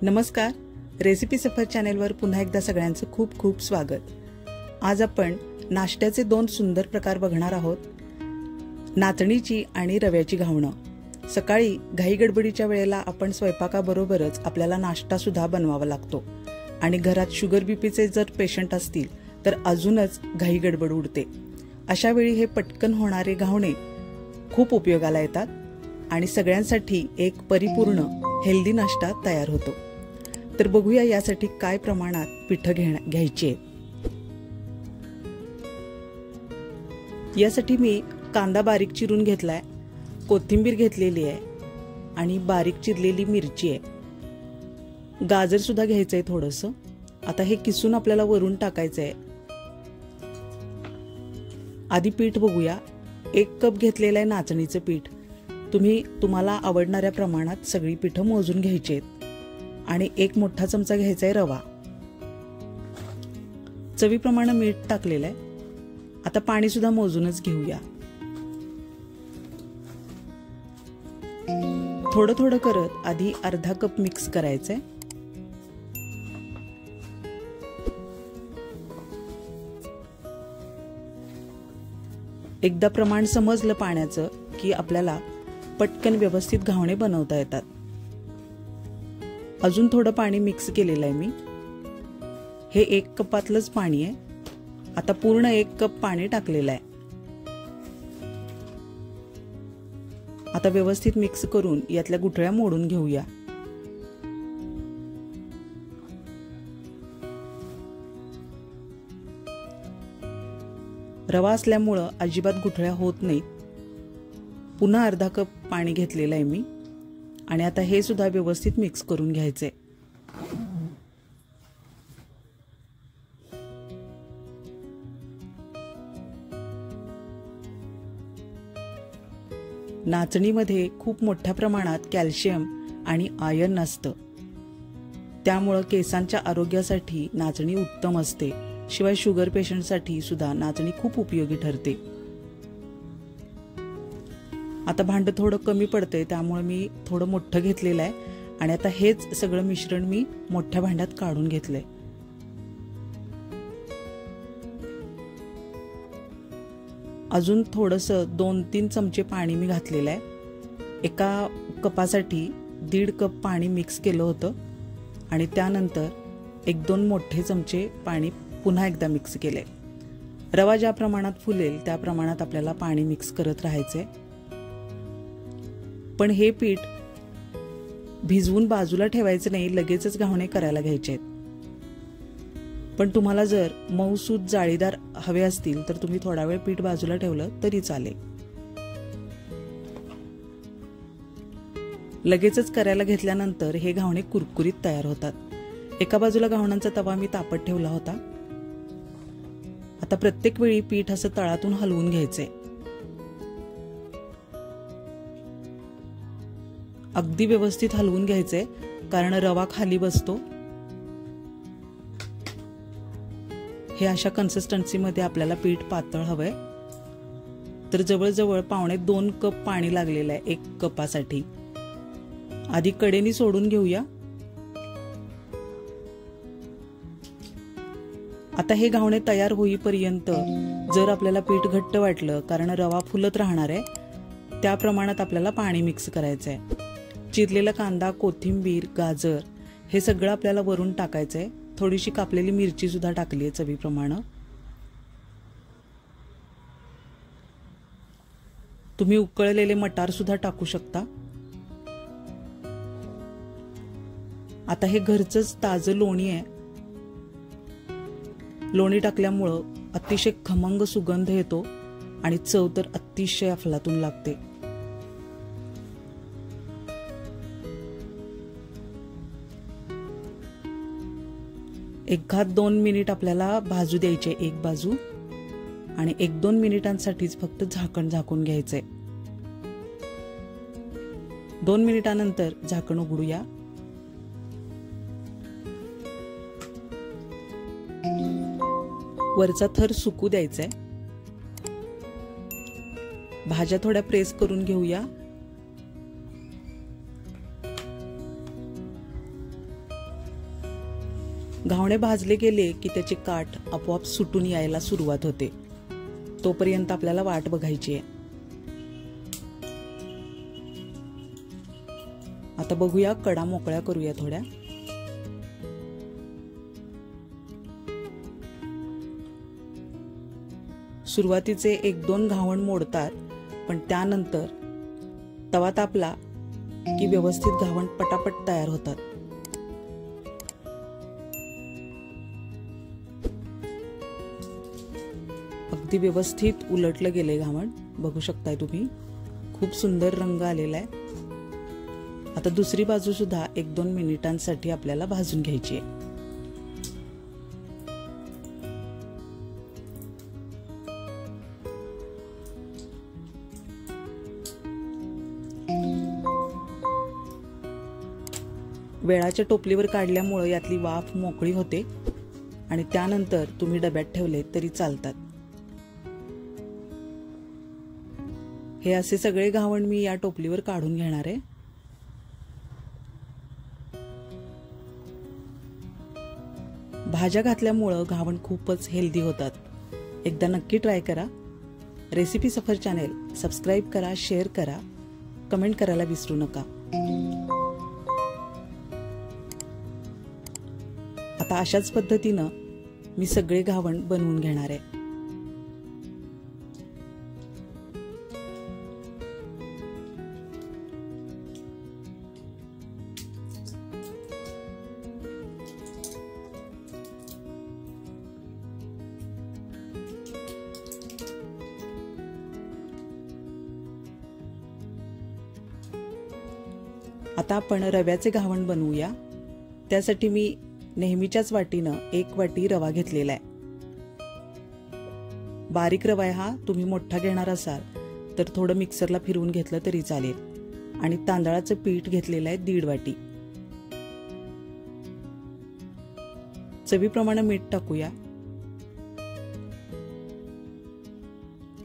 नमस्कार, रेसिपी सफर चॅनेलवर पुन्हा एकदा सगळ्यांचं खूप खूप स्वागत। आज आपण नाश्त्याचे दोन सुंदर प्रकार बघणार आहोत, नाचणीची आणि रव्याची घावणं। सकाळी घाई गडबडीच्या वेळेला आपण स्वयंपाकाबरोबरच आपल्याला नाश्ता सुद्धा बनवावा लागतो आणि घरात शुगर बीपीचे जर पेशंट असतील तर अजूनच घाई गडबड उडते। अशा वेळी हे पटकन होणारे घावणे खूप उपयोगाला येतात आणि सगळ्यांसाठी एक परिपूर्ण हेल्दी नाश्ता तयार होतो। तर बघूया यासाठी काय प्रमाणात पीठ घ्यायची आहे। यासाठी मी कांदा बारीक चिरून घेतलाय, कोथिंबीर घेतलेली आहे आणि बारीक चिरलेली मिरची आहे। गाजर सुद्धा घ्यायचंय थोडंसं। आता हे किसून आपल्याला वरून टाकायचंय। आधी पीठ बघूया। 1 कप घेतलेलं आहे नाचणीचं पीठ। तुम्हाला आवडणाऱ्या प्रमाणात सगळी पीठ मोजून घ्यायची आहेत आणि 1 मोठा चमचा घ्यायचा आहे रवा। चवीप्रमाणे मीठ टाकलेलं आहे। आता पाणी सुद्धा मोजूनच घेऊया। थोडं थोडं करत आधी अर्धा कप मिक्स करायचंय। एकदा प्रमाण समजलं पाण्याचं की आपल्याला पटकन व्यवस्थित घावणे बनवता येतात। अजून थोडं पाणी मिक्स केलेलं आहे मी। हे 1 कपातलंच पाणी आहे। आता पूर्ण 1 कप पाणी टाकलेलं आहे। आता व्यवस्थित मिक्स करून यातल्या गुठळ्या मोडून घेऊया। रवा असल्यामुळे अजिबात गुठळ्या होत नाहीत। पुन्हा अर्धा कप पाणी घेतलेलं आहे मी आणि आता हे सुद्धा व्यवस्थित मिक्स करून घ्यायचे। नाचणीमध्ये खूप मोठ्या प्रमाणात कॅल्शियम आणि आयर्न असतं, त्यामुळे केसांच्या आरोग्यासाठी नाचणी उत्तम असते। शिवाय शुगर पेशंटसाठी सुद्धा नाचणी खूप उपयोगी ठरते। आता भांड थोडं कमी पडतंय, त्यामुळे मी थोडं मोठं घेतलेलं आहे आणि आता हेच सगळं मिश्रण मी मोठ्या भांड्यात काढून घेतलंय। अजून थोडंसं 2-3 चमचे पाणी मी घातलेलं आहे। एका कपासाठी 1.5 कप पाणी मिक्स केलं होतं आणि त्यानंतर 1-2 मोठे चमचे पाणी पुन्हा एकदा मिक्स केले। रवा ज्या प्रमाणात फुलेल त्या प्रमाणात आपल्याला पाणी मिक्स करत राहायचंय। पण हे पीठ भिजवून बाजूला ठेवायचं नाही, लगेचच घावणे करायला घ्यायचे आहेत। पण तुम्हाला जर मऊसूत जाळीदार हवे असतील तर तुम्ही थोडा वेळ पीठ बाजूला ठेवलं तरी चालेल। लगेचच करायला घेतल्यानंतर हे घावणे कुरकुरीत तयार होतात। एका बाजूला घावणांचा तवा मी तापत ठेवला होता। आता प्रत्येक वेळी पीठ असं तळातून हलवून घ्यायचंय। अगदी व्यवस्थित हलवून घ्यायचंय, कारण रवा खाली बसतो। हे अशा कन्सिस्टन्सी मध्ये आपल्याला पीठ पातळ हवंय। तर जवळजवळ 1.25 कप पाणी लागलेलं आहे 1 कपासाठी। आधी कडेनी सोडून घेऊया। आता हे घावणे तयार होईपर्यंत जर आपल्याला पीठ घट्ट वाटलं, कारण रवा फुलत राहणार आहे, त्या प्रमाणात आपल्याला पाणी मिक्स करायचं आहे। चिरलेला कांदा, कोथिंबीर, गाजर हे सगळं आपल्याला वरून टाकायचंय। थोडीशी कापलेली मिरची सुद्धा टाकली आहे चवीप्रमाणे। तुम्ही उकळलेले मटार सुद्धा टाकू शकता। आता हे घरचंच ताजं लोणी आहे। लोणी टाकल्यामुळं अतिशय खमंग सुगंध येतो आणि चव तर अतिशय अफलातून लागते। 1-2 मिनिट आपल्याला भाजू द्यायचे एक बाजू आणि 1-2 मिनिटांसाठीच फक्त झाकण झाकून घ्यायचंय। 2 मिनिटांनंतर झाकण उघडूया। वरचा थर सुकू द्यायचा आहे। भाज्या थोड्या प्रेस करून घेऊया। घावणे भाजले गेले की त्याचे काठ आपोआप सुटून यायला सुरुवात होते. तोपर्यंत आपल्याला वाट बघायची आहे. आता बघूया, कडा मोकळ्या करूया थोड्या. सुरुवातीचे 1-2 घावण मोडतात, पण त्यानंतर तवा तापला की व्यवस्थित घावण पटापट तयार होतात. अगदी व्यवस्थित उलटलं गेले घावण, बघू शकताय तुम्ही. खूप सुंदर रंग आलेला आहे. आता दुसरी बाजू सुद्धा 1-2 मिनिटांसाठी आपल्याला भाजून घ्यायची आहे. वेळाच्या टोपलीवर काढल्यामुळे यातली वाफ मोकळी होते आणि त्यानंतर तुम्ही डब्यात ठेवले तरी चालतात. हे असे सगळे घावण मी या टोपलीवर काढून घेणार आहे. भाज्या घातल्यामुळं घावण खूपच हेल्दी होतात. एकदा नक्की ट्राय करा. रेसिपी सफर चॅनेल सबस्क्राईब करा, शेअर करा, कमेंट करायला विसरू नका. आता अशाच पद्धतीनं मी सगळे घावण बनवून घेणार आहे. आता आपण रव्याचे घावण बनवूया. त्यासाठी मी नेहमीच्याच वाटीनं 1 वाटी रवा घेतलेला आहे. बारीक रवा आहे हा. तुम्ही मोठा घेणार असाल तर थोडं मिक्सरला फिरवून घेतलं तरी चालेल. आणि तांदळाचं पीठ घेतलेलं आहे 1.5 वाटी. चवीप्रमाणे मीठ टाकूया.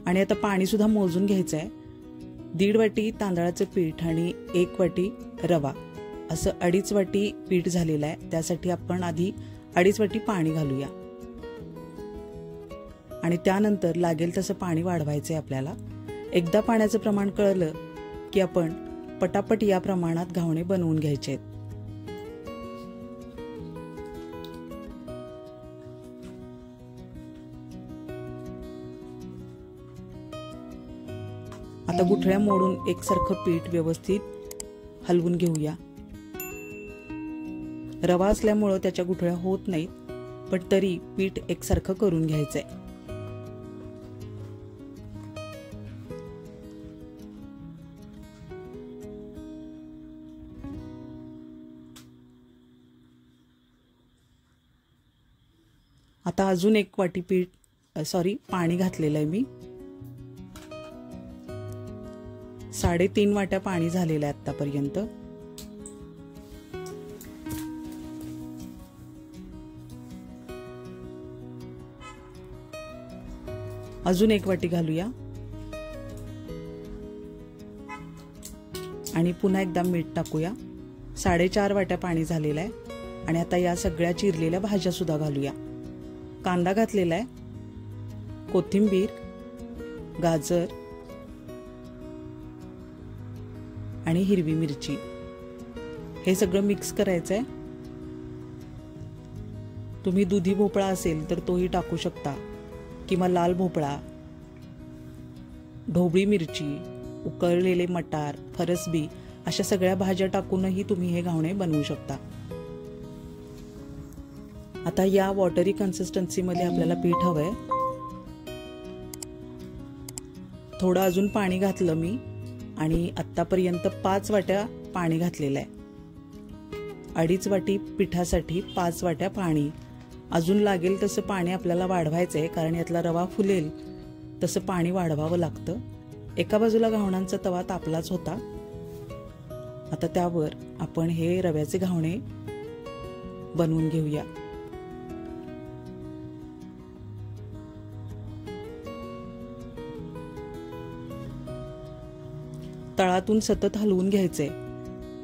आणि आता पाणी सुद्धा मोजून घ्यायचं आहे. 1.5 वाटी तांदळाचं पीठ आणि 1 वाटी रवा, असं 2.5 वाटी पीठ झालेलं आहे. त्यासाठी आपण आधी 2.5 वाटी पाणी घालूया आणि त्यानंतर लागेल तसं पाणी वाढवायचंय आपल्याला. एकदा पाण्याचं प्रमाण कळलं की आपण पटापट या प्रमाणात घावणे बनवून घ्यायचे आहेत. आता गुठळ्या मोडून एकसारखं पीठ व्यवस्थित हलवून घेऊया. रवा असल्यामुळं त्याच्या गुठळ्या होत नाहीत, पण तरी पीठ एकसारखं करून घ्यायचंय. आता अजून 1 वाटी पाणी घातलेलं आहे मी. 3.5 वाट्या पाणी झालेलं आहे आतापर्यंत. अजून 1 वाटी घालूया आणि पुन्हा एकदा मीठ टाकूया. 4.5 वाट्या पाणी झालेलं आहे. आणि आता या सगळ्या चिरलेल्या भाज्या सुद्धा घालूया. कांदा घातलेला आहे, कोथिंबीर, गाजर आणि हिरवी मिरची. हे सगळं मिक्स करायचंय. तुम्ही दुधी भोपळा असेल तर तोही टाकू शकता, किंवा लाल भोपळा, ढोबळी मिरची, उकळलेले मटार, फरसबी अशा सगळ्या भाज्या टाकूनही तुम्ही हे घावणे बनवू शकता. आता या वॉटरी कन्सिस्टन्सी मध्ये आपल्याला पीठ हवंय. थोडं अजून पाणी घातलं मी आणि आतापर्यंत 5 वाट्या पाणी घातलेलं आहे. 2.5 वाटी पिठासाठी 5 वाट्या पाणी. अजून लागेल तसं पाणी आपल्याला वाढवायचंय, कारण यातला रवा फुलेल तसं पाणी वाढवावं लागतं. एका बाजूला घावणांचा तवा तापलाच होता. आता त्यावर आपण हे रव्याचे घावणे बनवून घेऊया. तळातून सतत हलवून घ्यायचंय.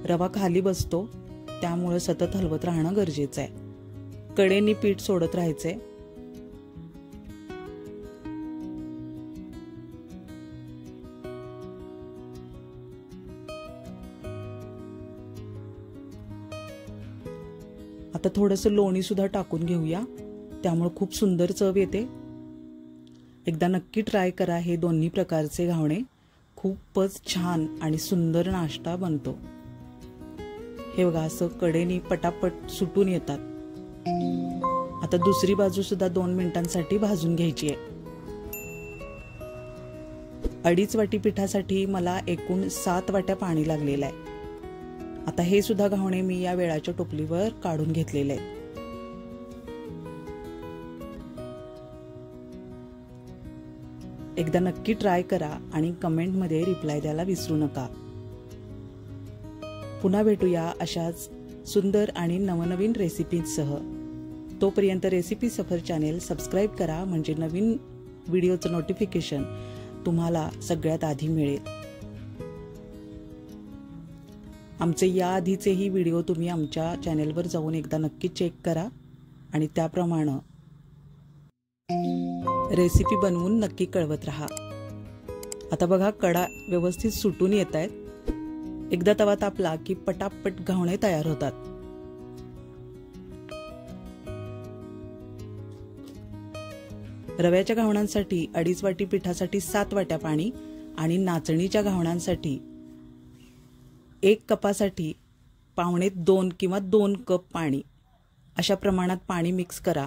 रवा खाली बसतो, त्यामुळे सतत हलवत राहणं गरजेचं आहे. कडेनी पीठ सोडत राहायचंय। आता थोडंसं लोणी सुद्धा टाकून घेऊया, त्यामुळे खूप सुंदर चव येते। एकदा नक्की ट्राय करा हे दोन्ही प्रकारचे घावणे, खूपच छान आणि सुंदर नाश्ता बनतो। हे बघा असं कडेनी पटापट सुटून येतात। आता दुसरी बाजू सुद्धा 2 मिनिटांसाठी भाजून घ्यायची आहे। 2.5 वाटी पिठासाठी मला एकूण 7 वाट्या पाणी लागलेलं आहे। आता हे सुद्धा घावणे मी या वेळाच्या टोपलीवर काढून घेतलेले आहेत। एकदा नक्की ट्राय करा आणि कमेंटमध्ये रिप्लाय द्यायला विसरू नका। पुन्हा भेटूया अशाच सुंदर आणि नवनवीन रेसिपींसह। तोपर्यंत रेसिपी सफर चॅनेल सबस्क्राइब करा, म्हणजे नवीन व्हिडिओचं नोटिफिकेशन तुम्हाला सगळ्यात आधी मिळेल। आमचे या आधीचेही व्हिडिओ तुम्ही आमच्या चॅनेलवर जाऊन एकदा नक्की चेक करा आणि त्याप्रमाणे रेसिपी बनवून नक्की कळवत राहा। आता बघा कडा व्यवस्थित सुटून येत आहेत। एकदा तवा तापला की पटापट घावणे तयार होतात। रव्याच्या घावणांसाठी 2.5 वाटी पिठासाठी 7 वाट्या पाणी आणि नाचणीच्या घावणांसाठी 1 कपासाठी 1.25 किंवा 2 कप पाणी, अशा प्रमाणात पाणी मिक्स करा